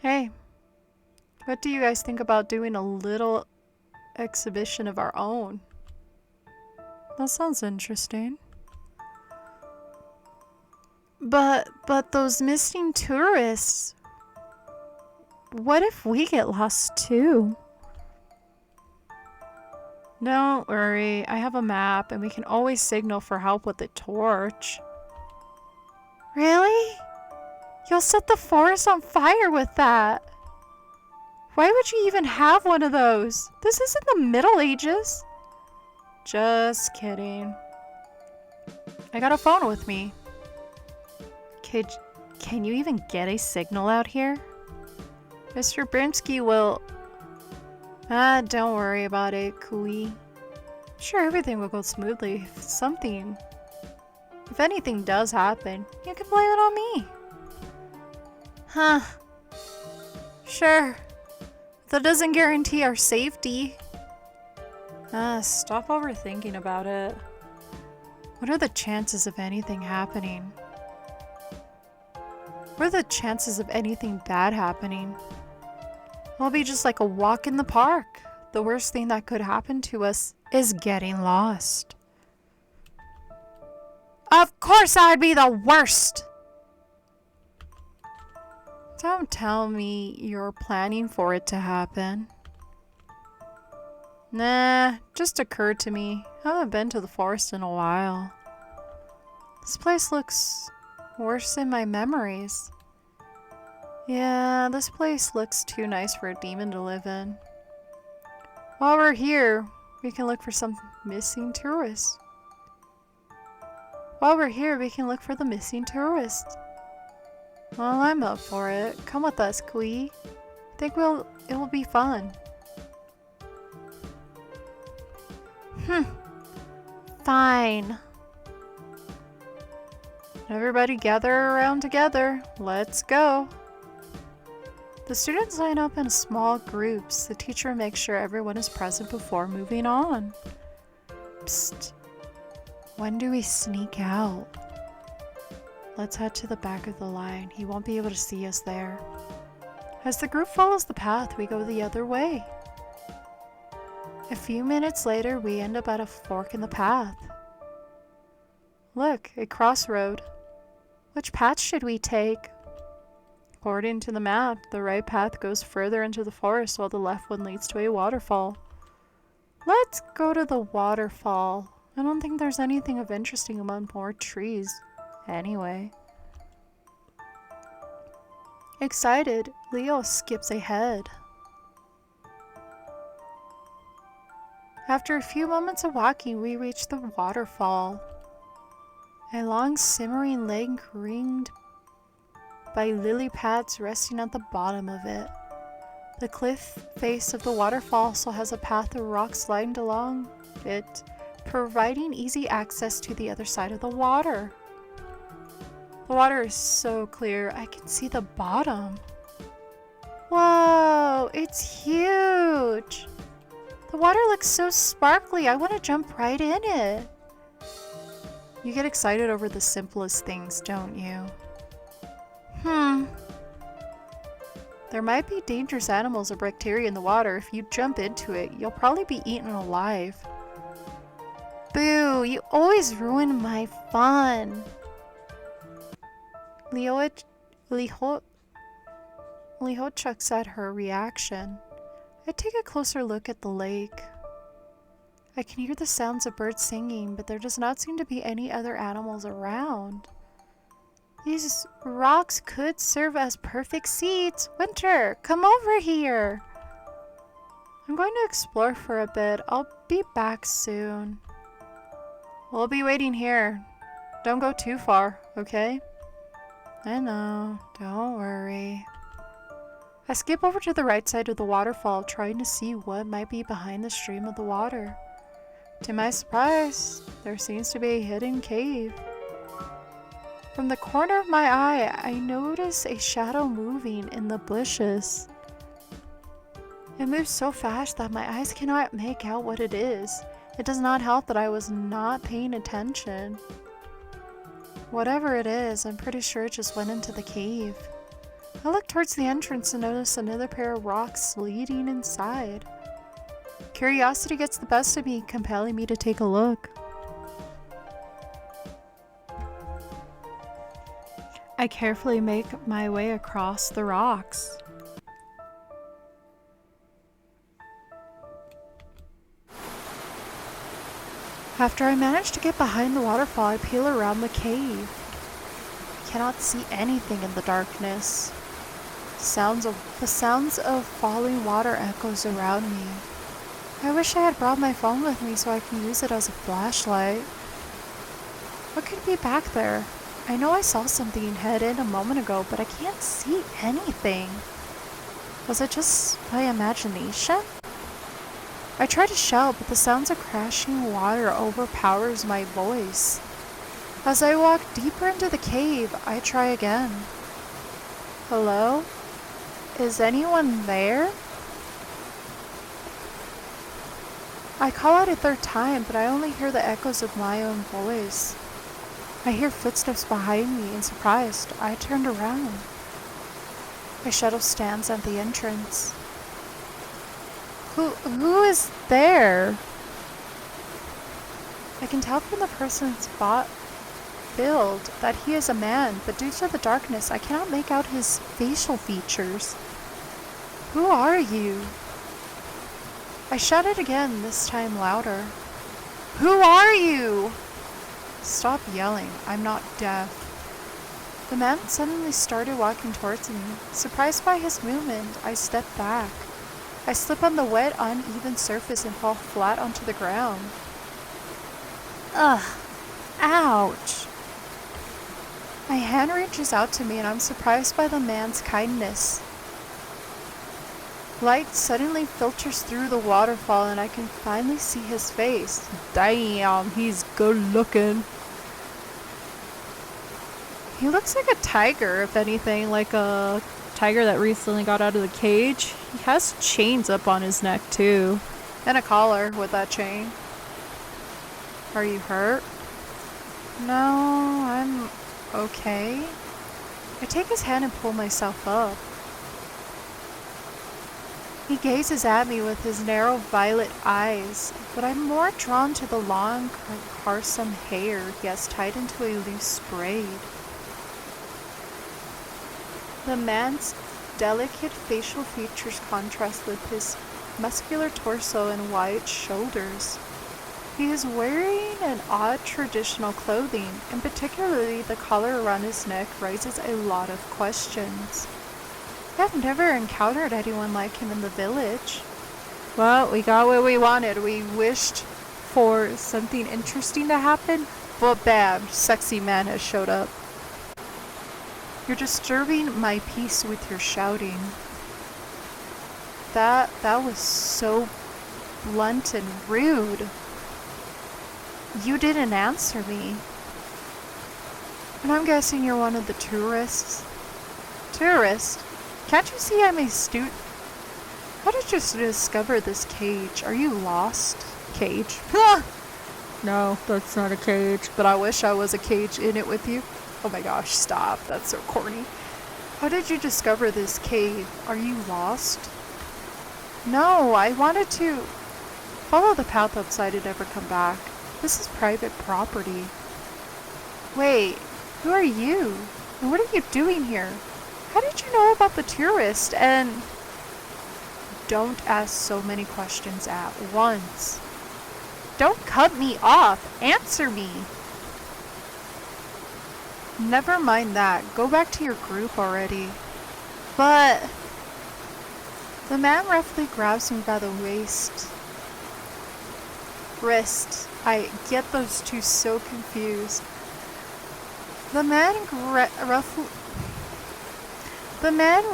Hey, what do you guys think about doing a little exhibition of our own? That sounds interesting. But those missing tourists. What if we get lost too? Don't worry, I have a map and we can always signal for help with the torch. Really? You'll set the forest on fire with that. Why would you even have one of those? This isn't the Middle Ages. Just kidding. I got a phone with me. Can you even get a signal out here? Mr. Brimsky will... don't worry about it, Kui. Sure, everything will go smoothly if anything does happen, you can blame it on me. Huh. Sure. That doesn't guarantee our safety. Stop overthinking about it. What are the chances of anything happening? What are the chances of anything bad happening? It'll be just like a walk in the park. The worst thing that could happen to us is getting lost. Of course I'd be the worst! Don't tell me you're planning for it to happen. Nah, just occurred to me. I haven't been to the forest in a while. This place looks worse than my memories. Yeah, this place looks too nice for a demon to live in. While we're here, we can look for some missing tourists. While we're here, we can look for the missing tourists. Well, I'm up for it. Come with us, Kui. I think it will be fun. Fine. Everybody gather around together. Let's go. The students line up in small groups. The teacher makes sure everyone is present before moving on. Psst. When do we sneak out? Let's head to the back of the line. He won't be able to see us there. As the group follows the path, we go the other way. A few minutes later, we end up at a fork in the path. Look, a crossroad. Which path should we take? According to the map, the right path goes further into the forest while the left one leads to a waterfall. Let's go to the waterfall. I don't think there's anything of interesting among more trees. Anyway. Excited, Leo skips ahead. After a few moments of walking, we reach the waterfall. A long simmering lake ringed by lily pads resting at the bottom of it. The cliff face of the waterfall also has a path of rocks lined along it, providing easy access to the other side of the water. The water is so clear, I can see the bottom. Whoa, it's huge! The water looks so sparkly, I want to jump right in it. You get excited over the simplest things, don't you? There might be dangerous animals or bacteria in the water. If you jump into it, you'll probably be eaten alive. Boo, you always ruin my fun. Liho chucks at her reaction. I take a closer look at the lake. I can hear the sounds of birds singing, but there does not seem to be any other animals around. These rocks could serve as perfect seats. Winter, come over here. I'm going to explore for a bit. I'll be back soon. We'll be waiting here. Don't go too far, okay? I know, don't worry. I skip over to the right side of the waterfall, trying to see what might be behind the stream of the water. To my surprise, there seems to be a hidden cave. From the corner of my eye, I notice a shadow moving in the bushes. It moves so fast that my eyes cannot make out what it is. It does not help that I was not paying attention. Whatever it is, I'm pretty sure it just went into the cave. I look towards the entrance and notice another pair of rocks leading inside. Curiosity gets the best of me, compelling me to take a look. I carefully make my way across the rocks. After I manage to get behind the waterfall, I peel around the cave. I cannot see anything in the darkness. The sounds of falling water echoes around me. I wish I had brought my phone with me so I can use it as a flashlight. What could be back there? I know I saw something head in a moment ago, but I can't see anything. Was it just my imagination? I try to shout, but the sounds of crashing water overpowers my voice. As I walk deeper into the cave, I try again. Hello? Is anyone there? I call out a third time, but I only hear the echoes of my own voice. I hear footsteps behind me, and surprised, I turned around. A shadow stands at the entrance. Who is there? I can tell from the person's build that he is a man, but due to the darkness, I cannot make out his facial features. Who are you? I shouted again, this time louder. Who are you? Stop yelling, I'm not deaf. The man suddenly started walking towards me. Surprised by his movement, I step back. I slip on the wet, uneven surface and fall flat onto the ground. Ugh! Ouch! My hand reaches out to me and I'm surprised by the man's kindness. Light suddenly filters through the waterfall and I can finally see his face. Damn, he's good looking. He looks like a tiger, if anything, like a tiger that recently got out of the cage. He has chains up on his neck too. And a collar with that chain. Are you hurt? No, I'm okay. I take his hand and pull myself up. He gazes at me with his narrow violet eyes, but I'm more drawn to the long, carsome hair he has tied into a loose braid. The man's delicate facial features contrast with his muscular torso and wide shoulders. He is wearing an odd traditional clothing, and particularly the collar around his neck raises a lot of questions. I've never encountered anyone like him in the village. Well, we got what we wanted. We wished for something interesting to happen, but bam, sexy man has showed up. You're disturbing my peace with your shouting. That was so blunt and rude. You didn't answer me. And I'm guessing you're one of the tourists. Tourist? Can't you see I'm a student? How did you discover this cage? Are you lost? Cage? No, that's not a cage. But I wish I was a cage in it with you. Oh my gosh, stop. That's so corny. How did you discover this cave? Are you lost? No, I wanted to follow the path outside and never come back. This is private property. Wait, who are you? And what are you doing here? How did you know about the tourist? And don't ask so many questions at once. Don't cut me off. Answer me. Never mind that. Go back to your group already. But the man roughly grabs me by the wrist. I get those two so confused. The man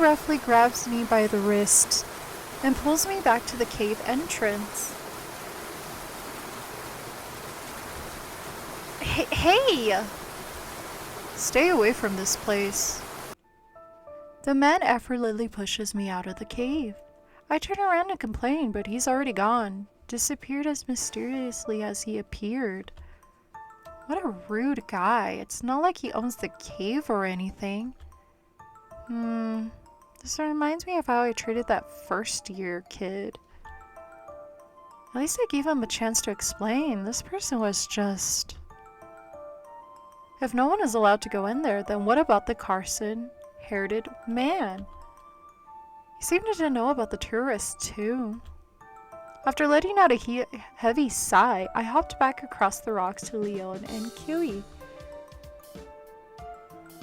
roughly grabs me by the wrist and pulls me back to the cave entrance. Hey! Stay away from this place. The man effortlessly pushes me out of the cave. I turn around and complain, but he's already gone. Disappeared as mysteriously as he appeared. What a rude guy. It's not like he owns the cave or anything. This reminds me of how I treated that first year kid. At least I gave him a chance to explain. This person was just... If no one is allowed to go in there, then what about the Carson-haired man? He seemed to know about the tourists too. After letting out a heavy sigh, I hopped back across the rocks to Leon and Kiwi.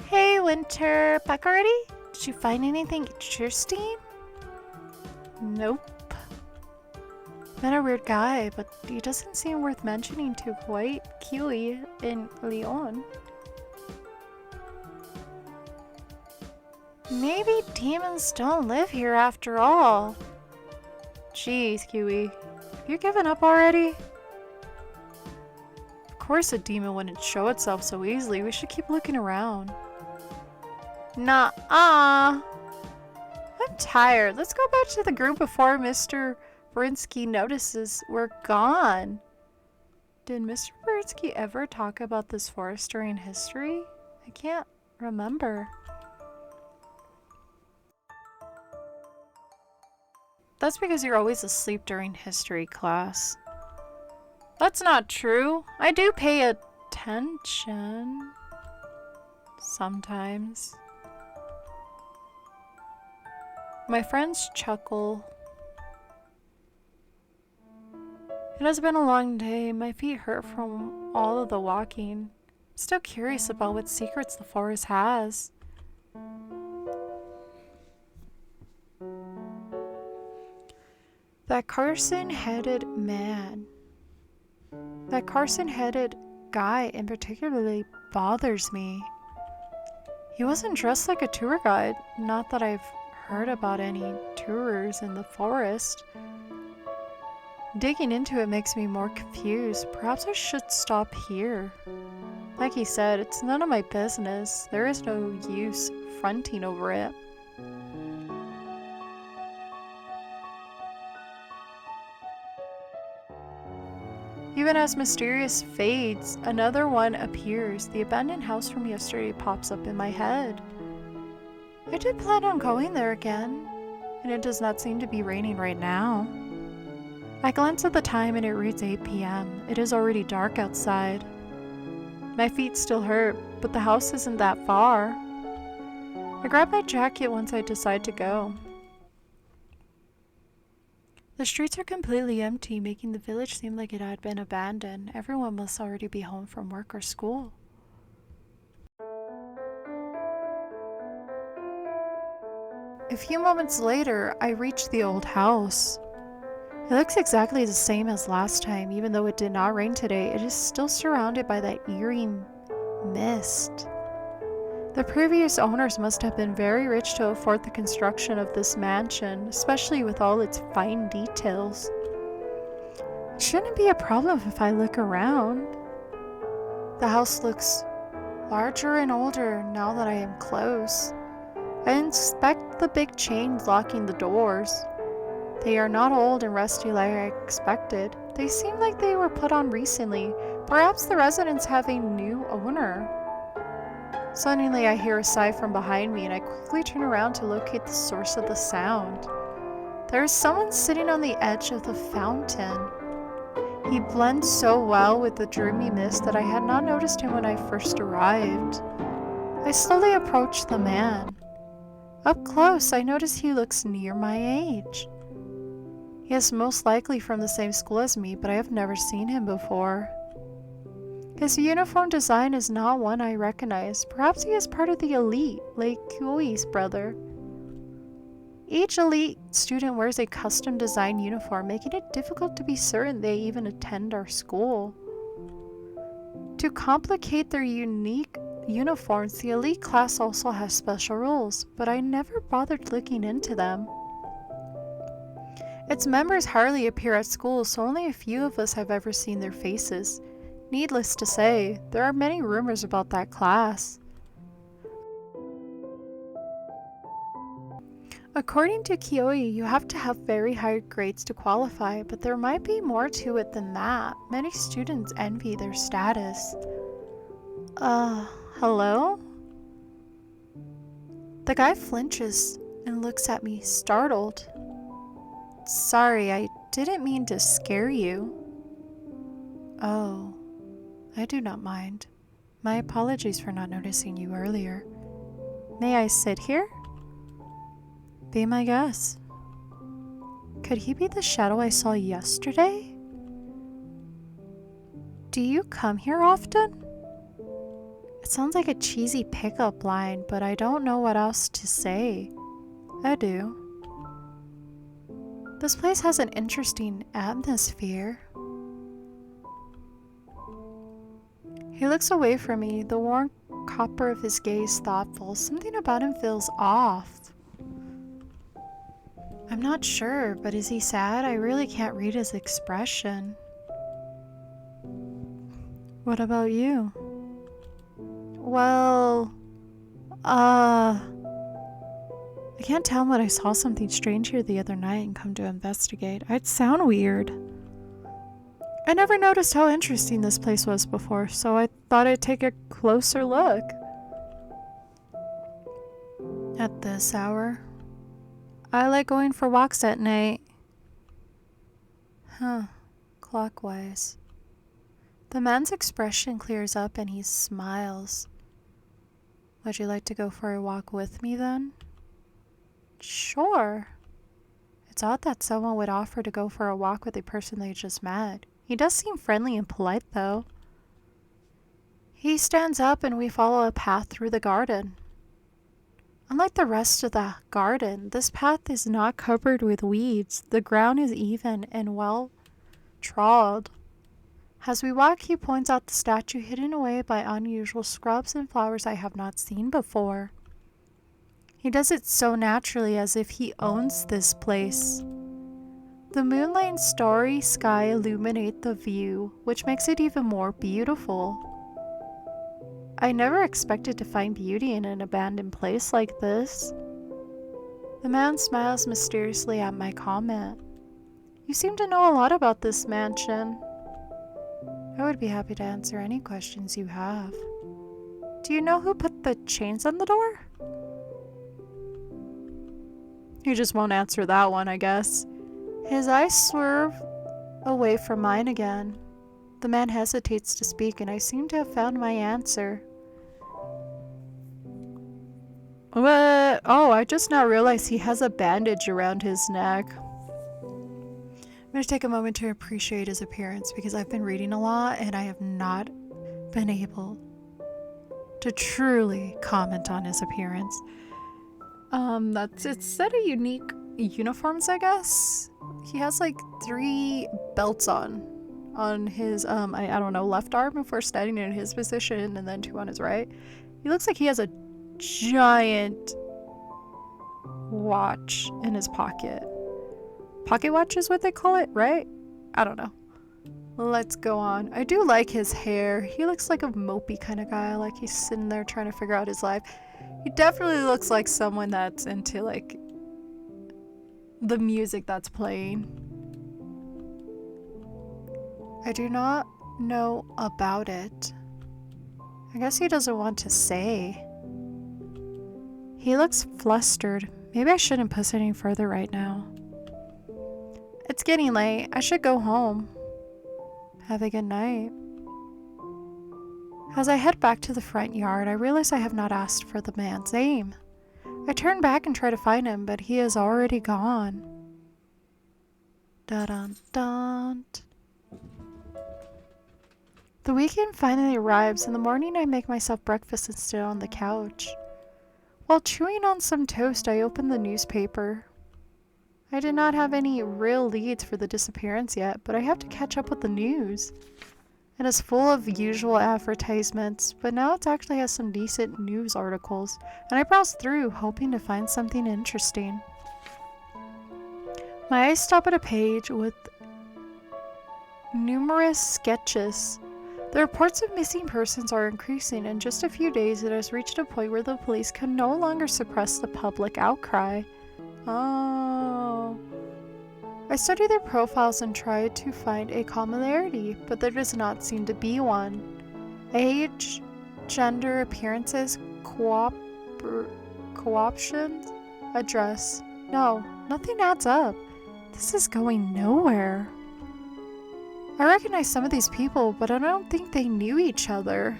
Hey, Winter, back already? Did you find anything interesting? Nope. Been a weird guy, but he doesn't seem worth mentioning to White, Kiwi, and Leon. Maybe demons don't live here after all. Jeez, Kiwi. Have you given up already? Of course a demon wouldn't show itself so easily. We should keep looking around. Nuh-uh. I'm tired. Let's go back to the group before Mr. Brinsky notices we're gone. Did Mr. Brinsky ever talk about this forest during history? I can't remember. That's because you're always asleep during history class. That's not true. I do pay attention. Sometimes. My friends chuckle. It has been a long day. My feet hurt from all of the walking. I'm still curious about what secrets the forest has. That Carson-headed man. That Carson-headed guy in particularly bothers me. He wasn't dressed like a tour guide. Not that I've heard about any tours in the forest. Digging into it makes me more confused. Perhaps I should stop here. Like he said, it's none of my business. There is no use fronting over it. Even as Mysterious fades, another one appears. The abandoned house from yesterday pops up in my head. I did plan on going there again, and it does not seem to be raining right now. I glance at the time and it reads 8 p.m. It is already dark outside. My feet still hurt, but the house isn't that far. I grab my jacket once I decide to go. The streets are completely empty, making the village seem like it had been abandoned. Everyone must already be home from work or school. A few moments later, I reach the old house. It looks exactly the same as last time. Even though it did not rain today, it is still surrounded by that eerie mist. The previous owners must have been very rich to afford the construction of this mansion, especially with all its fine details. It shouldn't be a problem if I look around. The house looks larger and older now that I am close. I inspect the big chains locking the doors. They are not old and rusty like I expected. They seem like they were put on recently. Perhaps the residents have a new owner. Suddenly I hear a sigh from behind me and I quickly turn around to locate the source of the sound. There is someone sitting on the edge of the fountain. He blends so well with the dreamy mist that I had not noticed him when I first arrived. I slowly approach the man. Up close, I notice he looks near my age. He is most likely from the same school as me, but I have never seen him before. His uniform design is not one I recognize. Perhaps he is part of the elite, like Kui's brother. Each elite student wears a custom designed uniform, making it difficult to be certain they even attend our school. To complicate their unique uniforms, the elite class also has special rules, but I never bothered looking into them. Its members hardly appear at school, so only a few of us have ever seen their faces. Needless to say, there are many rumors about that class. According to Kioi, you have to have very high grades to qualify, but there might be more to it than that. Many students envy their status. Hello? The guy flinches and looks at me, startled. Sorry, I didn't mean to scare you. Oh, I do not mind. My apologies for not noticing you earlier. May I sit here? Be my guest. Could he be the shadow I saw yesterday? Do you come here often? It sounds like a cheesy pickup line, but I don't know what else to say. I do. This place has an interesting atmosphere. He looks away from me, the warm copper of his gaze thoughtful. Something about him feels off. I'm not sure, but is he sad? I really can't read his expression. What about you? Well, I can't tell him that I saw something strange here the other night and come to investigate. I'd sound weird. I never noticed how interesting this place was before, so I thought I'd take a closer look. At this hour? I like going for walks at night. Clockwise. The man's expression clears up and he smiles. Would you like to go for a walk with me then? Sure. It's odd that someone would offer to go for a walk with a person they just met. He does seem friendly and polite, though. He stands up and we follow a path through the garden. Unlike the rest of the garden, this path is not covered with weeds. The ground is even and well trod. As we walk, he points out the statue hidden away by unusual scrubs and flowers I have not seen before. He does it so naturally, as if he owns this place. The moonlight and starry sky illuminate the view, which makes it even more beautiful. I never expected to find beauty in an abandoned place like this. The man smiles mysteriously at my comment. You seem to know a lot about this mansion. I would be happy to answer any questions you have. Do you know who put the chains on the door? You just won't answer that one, I guess. His eyes swerve away from mine again. The man hesitates to speak, and I seem to have found my answer. What? Oh, I just now realized he has a bandage around his neck. I'm going to take a moment to appreciate his appearance because I've been reading a lot and I have not been able to truly comment on his appearance. It's a set of unique uniforms, I guess. He has like 3 belts on his I don't know, left arm if we're standing in his position, and then 2 on his right. He looks like he has a giant watch in his pocket. Pocket watch is what they call it, right? I don't know. Let's go on. I do like his hair. He looks like a mopey kind of guy, like he's sitting there trying to figure out his life. He definitely looks like someone that's into like the music that's playing. I do not know about it. I guess he doesn't want to say. He looks flustered. Maybe I shouldn't push any further right now. It's getting late. I should go home. Have a good night. As I head back to the front yard, I realize I have not asked for the man's name. I turn back and try to find him, but he is already gone. Dun-dun-dun. The weekend finally arrives. In the morning, I make myself breakfast and sit on the couch. While chewing on some toast, I open the newspaper. I did not have any real leads for the disappearance yet, but I have to catch up with the news. It is full of usual advertisements, but now it actually has some decent news articles, and I browse through, hoping to find something interesting. My eyes stop at a page with numerous sketches. The reports of missing persons are increasing. In just a few days, it has reached a point where the police can no longer suppress the public outcry. Oh. I study their profiles and try to find a commonality, but there does not seem to be one. Age, gender, appearances, co-option address. No, nothing adds up. This is going nowhere. I recognize some of these people, but I don't think they knew each other.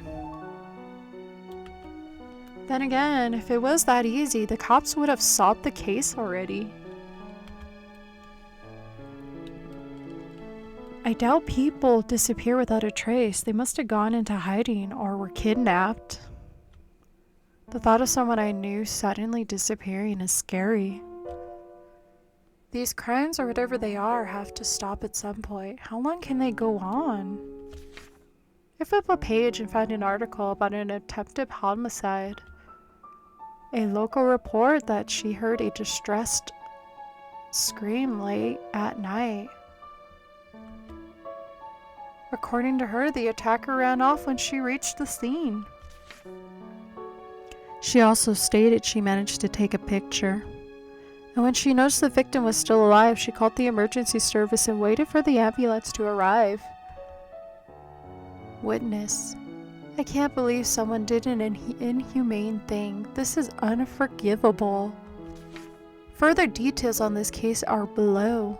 Then again, if it was that easy, the cops would have solved the case already. I doubt people disappear without a trace. They must have gone into hiding or were kidnapped. The thought of someone I knew suddenly disappearing is scary. These crimes, or whatever they are, have to stop at some point. How long can they go on? I flipped a page and found an article about an attempted homicide. A local report that she heard a distressed scream late at night. According to her, the attacker ran off when she reached the scene. She also stated she managed to take a picture. And when she noticed the victim was still alive, she called the emergency service and waited for the ambulance to arrive. Witness: I can't believe someone did an inhumane thing. This is unforgivable. Further details on this case are below.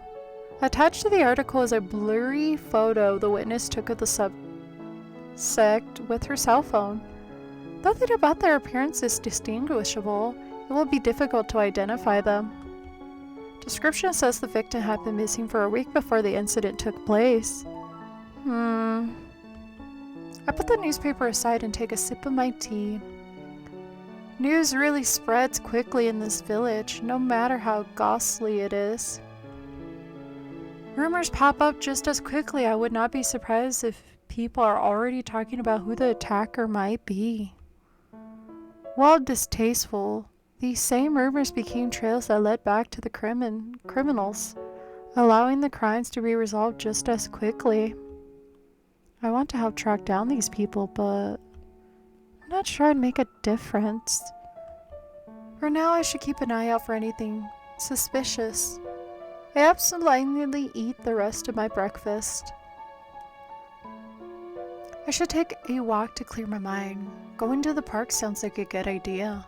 Attached to the article is a blurry photo the witness took of the subject with her cell phone. Nothing about their appearance is distinguishable. It will be difficult to identify them. Description says the victim had been missing for a week before the incident took place. I put the newspaper aside and take a sip of my tea. News really spreads quickly in this village, no matter how ghastly it is. Rumors pop up just as quickly. I would not be surprised if people are already talking about who the attacker might be. While distasteful, these same rumors became trails that led back to the criminals, allowing the crimes to be resolved just as quickly. I want to help track down these people, but I'm not sure I'd make a difference. For now, I should keep an eye out for anything suspicious. I absentmindedly eat the rest of my breakfast. I should take a walk to clear my mind. Going to the park sounds like a good idea.